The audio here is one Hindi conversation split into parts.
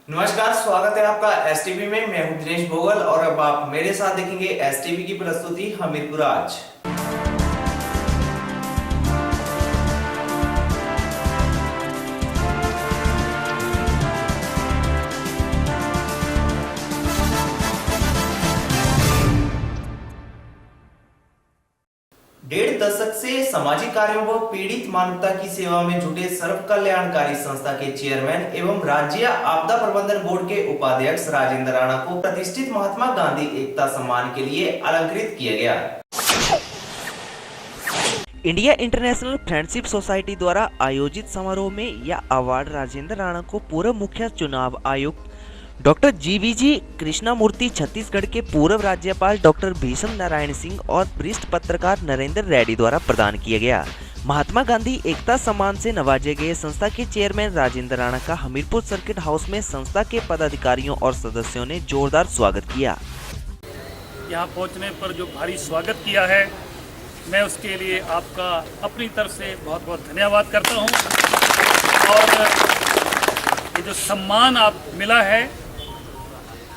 नमस्कार, स्वागत है आपका एसटीवी में। मैं हूं दिनेश भोगल और अब आप मेरे साथ देखेंगे एसटीवी की प्रस्तुति हमीरपुर आज। डेढ़ दशक से सामाजिक कार्यों व पीड़ित मानवता की सेवा में जुटे सर्व कल्याणकारी संस्था के चेयरमैन एवं राज्य आपदा प्रबंधन बोर्ड के उपाध्यक्ष राजेंद्र राणा को प्रतिष्ठित महात्मा गांधी एकता सम्मान के लिए अलंकृत किया गया। इंडिया इंटरनेशनल फ्रेंडशिप सोसाइटी द्वारा आयोजित समारोह में यह अवार्ड राजेंद्र राणा को पूर्व मुख्य चुनाव आयुक्त डॉक्टर जीवीजी कृष्णामूर्ति, छत्तीसगढ़ के पूर्व राज्यपाल डॉक्टर भीष्म नारायण सिंह और वरिष्ठ पत्रकार नरेंद्र रेड्डी द्वारा प्रदान किया गया। महात्मा गांधी एकता सम्मान से नवाजे गए संस्था के चेयरमैन राजेंद्र राणा का हमीरपुर सर्किट हाउस में संस्था के पदाधिकारियों और सदस्यों ने जोरदार स्वागत किया। यहाँ पहुँचने पर जो भारी स्वागत किया है, मैं उसके लिए आपका अपनी तरफ से बहुत बहुत धन्यवाद करता हूँ। और ये जो सम्मान आप मिला है,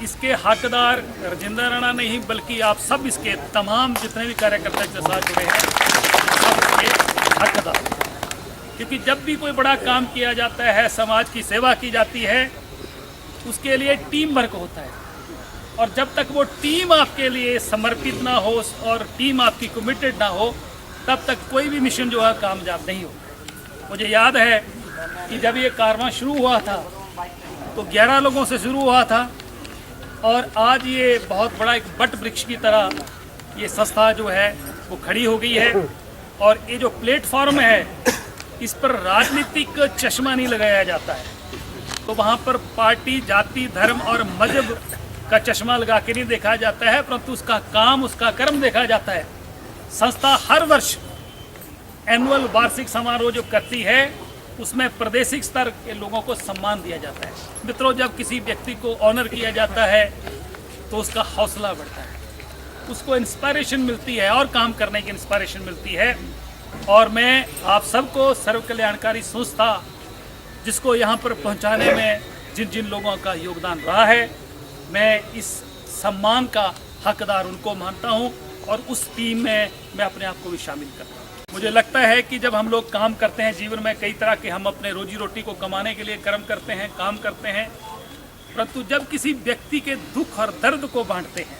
इसके हकदार राजेंद्र राणा नहीं बल्कि आप सब, इसके तमाम जितने भी कार्यकर्ता के साथ जुड़े हैं, सब इसके हकदार। क्योंकि जब भी कोई बड़ा काम किया जाता है, समाज की सेवा की जाती है, उसके लिए टीम वर्क होता है। और जब तक वो टीम आपके लिए समर्पित ना हो और टीम आपकी कमिटेड ना हो, तब तक कोई भी मिशन जो है कामयाब नहीं होता। मुझे याद है कि जब ये कारवां शुरू हुआ था तो 11 लोगों से शुरू हुआ था और आज ये बहुत बड़ा एक बट वृक्ष की तरह ये संस्था जो है वो खड़ी हो गई है। और ये जो प्लेटफॉर्म है, इस पर राजनीतिक चश्मा नहीं लगाया जाता है। तो वहाँ पर पार्टी, जाति, धर्म और मजहब का चश्मा लगा के नहीं देखा जाता है, परंतु उसका काम, उसका कर्म देखा जाता है। संस्था हर वर्ष एनुअल वार्षिक समारोह जो करती है, उसमें प्रादेशिक स्तर के लोगों को सम्मान दिया जाता है। मित्रों, जब किसी व्यक्ति को ऑनर किया जाता है तो उसका हौसला बढ़ता है, उसको इंस्पायरेशन मिलती है और काम करने की इंस्पायरेशन मिलती है। और मैं आप सबको सर्व कल्याणकारी संस्था, जिसको यहाँ पर पहुँचाने में जिन जिन लोगों का योगदान रहा है, मैं इस सम्मान का हकदार उनको मानता हूँ और उस टीम में मैं अपने आप को भी शामिल करता हूँ। मुझे लगता है कि जब हम लोग काम करते हैं जीवन में, कई तरह के हम अपने रोजी रोटी को कमाने के लिए कर्म करते हैं, काम करते हैं, परंतु जब किसी व्यक्ति के दुख और दर्द को बांटते हैं,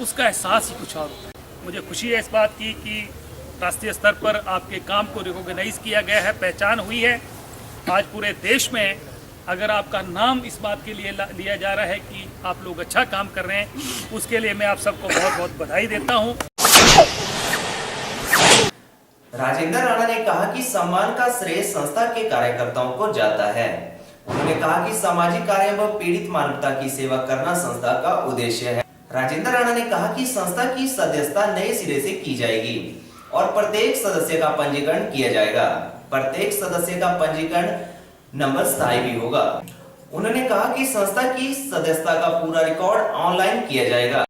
उसका एहसास ही कुछ और होता है। मुझे खुशी है इस बात की कि राष्ट्रीय स्तर पर आपके काम को रिकॉग्नाइज किया गया है, पहचान हुई है। आज पूरे देश में अगर आपका नाम इस बात के लिए लिया जा रहा है कि आप लोग अच्छा काम कर रहे हैं, उसके लिए मैं आप सबको बहुत बहुत बधाई देता हूँ। राजेंद्र राणा ने कहा कि सम्मान का श्रेय संस्था के कार्यकर्ताओं को जाता है। उन्होंने कहा कि सामाजिक कार्य व पीड़ित मानवता की सेवा करना संस्था का उद्देश्य है। राजेंद्र राणा ने कहा कि संस्था की सदस्यता नए सिरे से की जाएगी और प्रत्येक सदस्य का पंजीकरण किया जाएगा। प्रत्येक सदस्य का पंजीकरण नंबर स्थायी भी होगा। उन्होंने कहा कि संस्था की सदस्यता का पूरा रिकॉर्ड ऑनलाइन किया जाएगा।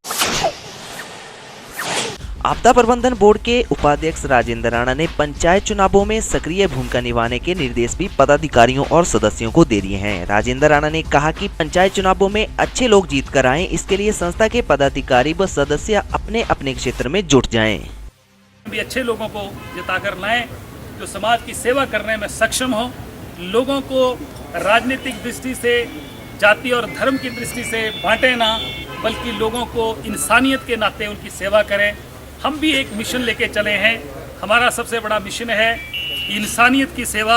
आपदा प्रबंधन बोर्ड के उपाध्यक्ष राजेंद्र राणा ने पंचायत चुनावों में सक्रिय भूमिका निभाने के निर्देश भी पदाधिकारियों और सदस्यों को दे दिए हैं। राजेंद्र राणा ने कहा कि पंचायत चुनावों में अच्छे लोग जीत कर आएं, इसके लिए संस्था के पदाधिकारी व सदस्य अपने अपने क्षेत्र में जुट जाएं। भी अच्छे लोगों को जिताकर लाएं, जो समाज की सेवा करने में सक्षम हो, लोगों को राजनीतिक दृष्टि से, जाति और धर्म की दृष्टि से बांटे ना, बल्कि लोगों को इंसानियत के नाते उनकी सेवा करें। हम भी एक मिशन लेके चले हैं। हमारा सबसे बड़ा मिशन है इंसानियत की सेवा,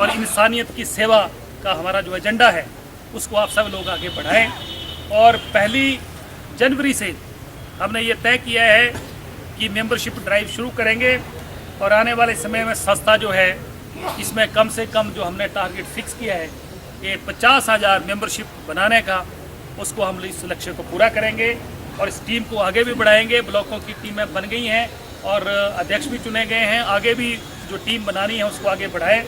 और इंसानियत की सेवा का हमारा जो एजेंडा है, उसको आप सब लोग आगे बढ़ाएं। और 1 जनवरी से हमने ये तय किया है कि मेंबरशिप ड्राइव शुरू करेंगे और आने वाले समय में संस्था जो है, इसमें कम से कम जो हमने टारगेट फिक्स किया है, ये 50,000 मेंबरशिप बनाने का, उसको हम इस लक्ष्य को पूरा करेंगे और इस टीम को आगे भी बढ़ाएंगे। ब्लॉकों की टीमें बन गई हैं और अध्यक्ष भी चुने गए हैं। आगे भी जो टीम बनानी है उसको आगे बढ़ाएं,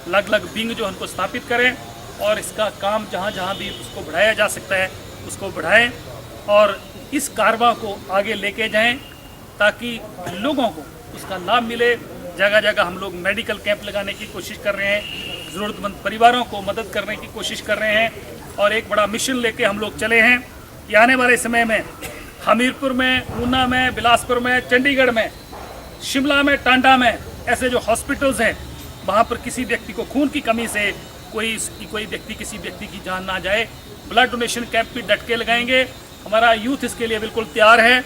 अलग अलग विंग जो उनको स्थापित करें और इसका काम जहाँ जहाँ भी उसको बढ़ाया जा सकता है उसको बढ़ाएं और इस कारवां को आगे लेके जाएं, ताकि लोगों को उसका लाभ मिले। जगह जगह हम लोग मेडिकल कैंप लगाने की कोशिश कर रहे हैं, ज़रूरतमंद परिवारों को मदद करने की कोशिश कर रहे हैं और एक बड़ा मिशन लेके हम लोग चले हैं कि आने वाले समय में हमीरपुर में, ऊना में, बिलासपुर में, चंडीगढ़ में, शिमला में, टांडा में ऐसे जो हॉस्पिटल्स हैं वहाँ पर किसी व्यक्ति को खून की कमी से किसी व्यक्ति की जान ना जाए। ब्लड डोनेशन कैंप भी डट के लगाएंगे। हमारा यूथ इसके लिए बिल्कुल तैयार है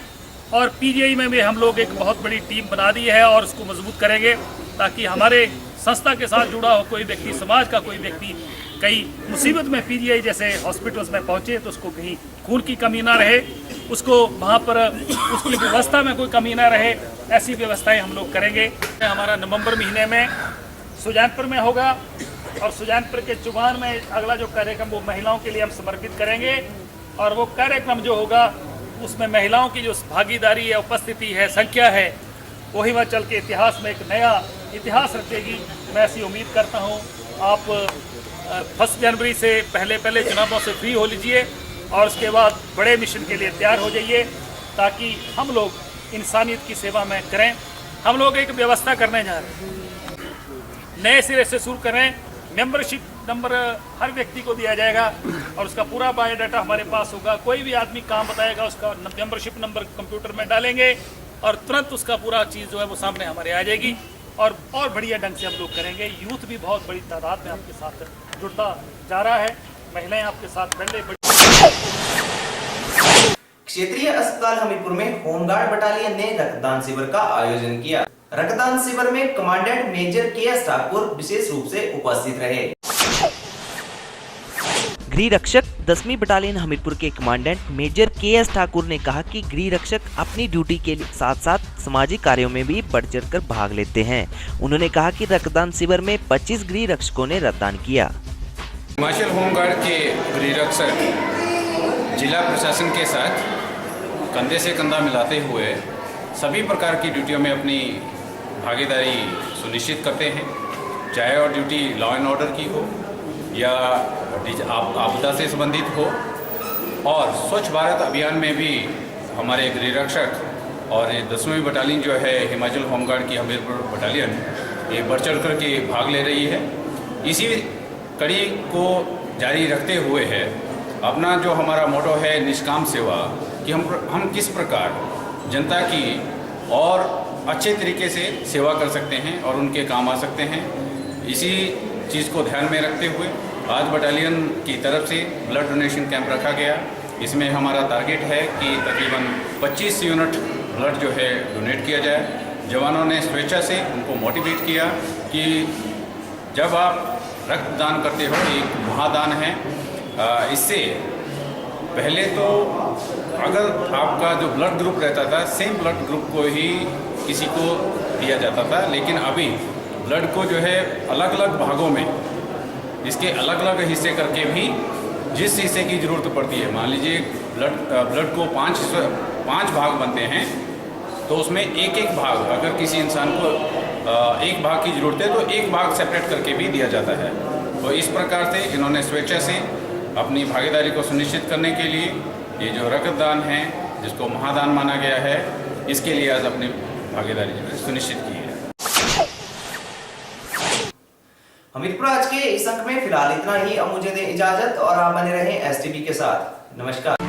और पीजीआई में भी हम लोग एक बहुत बड़ी टीम बना दी है और उसको मजबूत करेंगे ताकि हमारे संस्था के साथ जुड़ा हो कोई व्यक्ति, समाज का कोई व्यक्ति कई मुसीबत में पीजीआई जैसे हॉस्पिटल्स में पहुंचे तो उसको कहीं खून की कमी ना रहे, उसको वहाँ पर उसकी व्यवस्था में कोई कमी ना रहे, ऐसी व्यवस्थाएं हम लोग करेंगे। हमारा नवंबर महीने में सुजानपुर में होगा और सुजानपुर के चुगान में अगला जो कार्यक्रम वो महिलाओं के लिए हम समर्पित करेंगे और वो कार्यक्रम जो होगा उसमें महिलाओं की जो भागीदारी है, उपस्थिति है, संख्या है, वो हिमाचल के इतिहास में एक नया इतिहास रखेगी। मैं ऐसी उम्मीद करता हूँ। आप 1 जनवरी से पहले चुनावों से फ्री हो लीजिए और उसके बाद बड़े मिशन के लिए तैयार हो जाइए ताकि हम लोग इंसानियत की सेवा में करें। हम लोग एक व्यवस्था करने जा रहे हैं, नए सिरे से शुरू करें। मेंबरशिप नंबर हर व्यक्ति को दिया जाएगा और उसका पूरा बायोडाटा हमारे पास होगा। कोई भी आदमी काम बताएगा उसका मेंबरशिप नंबर कंप्यूटर में डालेंगे और तुरंत उसका पूरा चीज़ जो है वो सामने हमारे आ जाएगी और बढ़िया ढंग से हम लोग करेंगे। यूथ भी बहुत बड़ी तादाद में आपके साथ जुड़ता जा रहा है, महिलाएं आपके साथ पहले क्षेत्रीय अस्पताल हमीरपुर में होमगार्ड बटालियन ने रक्तदान शिविर का आयोजन किया। रक्तदान शिविर में कमांडेंट मेजर के.एस. ठाकुर विशेष रूप से उपस्थित रहे। गृह रक्षक 10वीं बटालियन हमीरपुर के कमांडेंट मेजर के.एस. ठाकुर ने कहा कि गृह रक्षक अपनी ड्यूटी के साथ साथ सामाजिक कार्यों में भी बढ़ चढ़कर भाग लेते हैं। उन्होंने कहा कि रक्तदान शिविर में 25 गृह रक्षकों ने रक्तदान किया। हिमाचल होमगार्ड के गृह रक्षक जिला प्रशासन के साथ कंधे से कंधा मिलाते हुए सभी प्रकार की ड्यूटियों में अपनी भागीदारी सुनिश्चित करते हैं, चाहे और ड्यूटी लॉ एंड ऑर्डर की हो या आपदा से संबंधित हो। और स्वच्छ भारत अभियान में भी हमारे गृह रक्षक और 10वीं बटालियन जो है हिमाचल होमगार्ड की हमीरपुर बटालियन ये बढ़ चढ़ कर के भाग ले रही है। इसी कड़ी को जारी रखते हुए है अपना जो हमारा मोटो है निष्काम सेवा, कि हम किस प्रकार जनता की और अच्छे तरीके से सेवा कर सकते हैं और उनके काम आ सकते हैं। इसी चीज़ को ध्यान में रखते हुए आज बटालियन की तरफ से ब्लड डोनेशन कैंप रखा गया। इसमें हमारा टारगेट है कि तकरीबन 25 यूनिट ब्लड जो है डोनेट किया जाए। जवानों ने स्वेच्छा से उनको मोटिवेट किया कि जब आप रक्तदान करते हो एक महादान है। इससे पहले तो अगर आपका जो ब्लड ग्रुप रहता था सेम ब्लड ग्रुप को ही किसी को दिया जाता था, लेकिन अभी ब्लड को जो है अलग अलग भागों में इसके अलग अलग हिस्से करके भी जिस हिस्से की ज़रूरत पड़ती है, मान लीजिए ब्लड को 5 भाग बनते हैं तो उसमें एक भाग अगर किसी इंसान को एक भाग की ज़रूरत है तो एक भाग सेपरेट करके भी दिया जाता है। तो इस प्रकार से इन्होंने स्वेच्छा से अपनी भागीदारी को सुनिश्चित करने के लिए ये जो रक्तदान है जिसको महादान माना गया है, इसके लिए आज अपनी भागीदारी सुनिश्चित की है। हमीरपुर आज के इस अंक में फिलहाल इतना ही। अब मुझे दें इजाजत और आप बने रहें STV के साथ। नमस्कार।